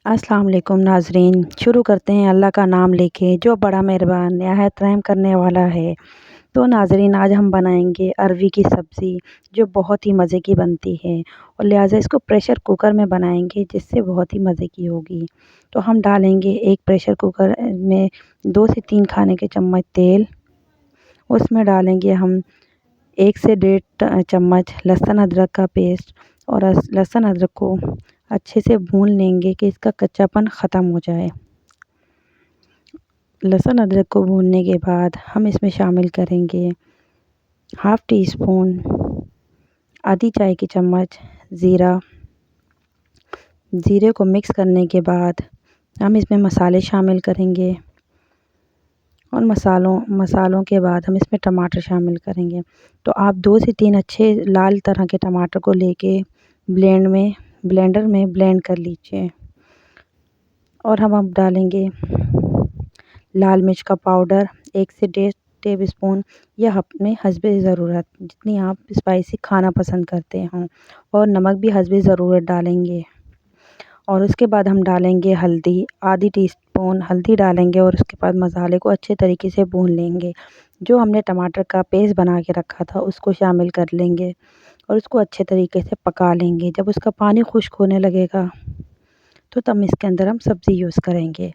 अस्सलाम वालेकुम नाज़रीन। शुरू करते हैं अल्लाह का नाम लेके जो बड़ा मेहरबान निहायत रहम करने वाला है। तो नाज़रीन, आज हम बनाएंगे अरवी की सब्ज़ी जो बहुत ही मज़े की बनती है और लिहाजा इसको प्रेशर कुकर में बनाएंगे जिससे बहुत ही मज़े की होगी। तो हम डालेंगे एक प्रेशर कुकर में 2 से 3 खाने के चम्मच तेल। उसमें डालेंगे हम 1 से 1.5 चम्मच लहसुन अदरक का पेस्ट और लहसुन अदरक को अच्छे से भून लेंगे कि इसका कच्चापन ख़त्म हो जाए। लहसुन अदरक को भूनने के बाद हम इसमें शामिल करेंगे हाफ़ टी स्पून आधी चाय की चम्मच ज़ीरा। ज़ीरे को मिक्स करने के बाद हम इसमें मसाले शामिल करेंगे और मसालों के बाद हम इसमें टमाटर शामिल करेंगे। तो आप 2 से 3 अच्छे लाल तरह के टमाटर को लेके ब्लेंडर में ब्लेंड कर लीजिए। और हम अब डालेंगे लाल मिर्च का पाउडर 1 से 1.5 टेबल स्पून, यह अपने हस्बे ज़रूरत जितनी आप स्पाइसी खाना पसंद करते हों, और नमक भी हस्बे ज़रूरत डालेंगे। और उसके बाद हम डालेंगे हल्दी, आधी टीस्पून हल्दी डालेंगे और उसके बाद मसाले को अच्छे तरीके से भून लेंगे। जो हमने टमाटर का पेस्ट बना के रखा था उसको शामिल कर लेंगे और उसको अच्छे तरीके से पका लेंगे। जब उसका पानी खुश्क होने लगेगा तो तब इसके अंदर हम सब्ज़ी यूज़ करेंगे।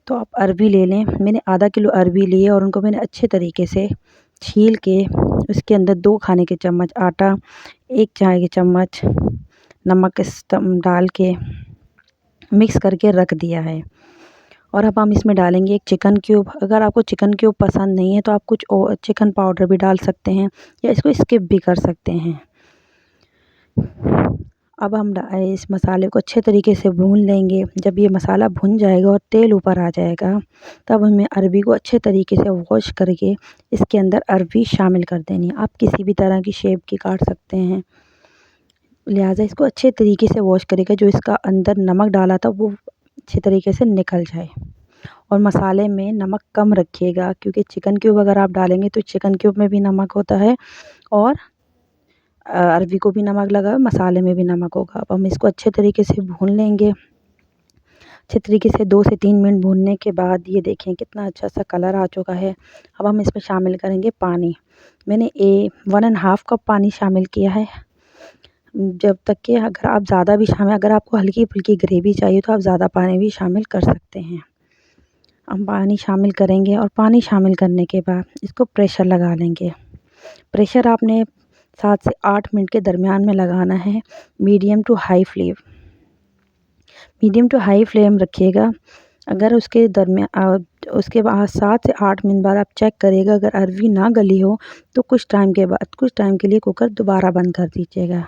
तो आप अरवी ले लें, मैंने आधा किलो अरवी लिए और उनको मैंने अच्छे तरीके से छील के उसके अंदर 2 खाने के चम्मच आटा, 1 चाय की चम्मच नमक डाल के मिक्स करके रख दिया है। और अब हम इसमें डालेंगे एक चिकन क्यूब। अगर आपको चिकन क्यूब पसंद नहीं है तो आप कुछ और चिकन पाउडर भी डाल सकते हैं या इसको स्किप भी कर सकते हैं। अब हम इस मसाले को अच्छे तरीके से भून लेंगे। जब ये मसाला भुन जाएगा और तेल ऊपर आ जाएगा तब हमें अरवी को अच्छे तरीके से वॉश करके इसके अंदर अरवी शामिल कर देनी है। आप किसी भी तरह की शेप की काट सकते हैं, लिहाजा इसको अच्छे तरीके से वॉश करेगा। जो इसका अंदर नमक डाला था वो अच्छे तरीके से निकल जाए। और मसाले में नमक कम रखिएगा क्योंकि चिकन क्यूब अगर आप डालेंगे तो चिकन क्यूब में भी नमक होता है और अरवी को भी नमक लगा, मसाले में भी नमक होगा। अब हम इसको अच्छे तरीके से भून लेंगे। अच्छे तरीके से 2 से 3 मिनट भूनने के बाद ये देखें कितना अच्छा सा कलर आ चुका है। अब हम इसमें शामिल करेंगे पानी। मैंने 1.5 कप पानी शामिल किया है। जब तक कि अगर आप ज़्यादा भी अगर आपको हल्की फुल्की ग्रेवी चाहिए तो आप ज़्यादा पानी भी शामिल कर सकते हैं। हम पानी शामिल करेंगे और पानी शामिल करने के बाद इसको प्रेशर लगा लेंगे। प्रेशर आपने 7 से 8 मिनट के दरमियान में लगाना है। मीडियम टू हाई फ्लेम रखिएगा। अगर उसके बाद 7 से 8 मिनट बाद आप चेक करिएगा, अगर अरवी ना गली हो तो कुछ टाइम के लिए कुकर दोबारा बंद कर दीजिएगा।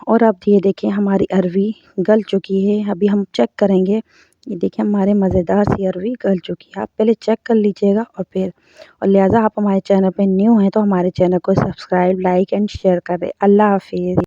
और अब ये देखिए हमारी अरवी गल चुकी है। अभी हम चेक करेंगे। ये देखिए हमारे मज़ेदार सी अरवी गल चुकी है। आप पहले चेक कर लीजिएगा और लिहाजा आप हमारे चैनल पे न्यू हैं तो हमारे चैनल को सब्सक्राइब, लाइक एंड शेयर करें। अल्लाह हाफ़िज़।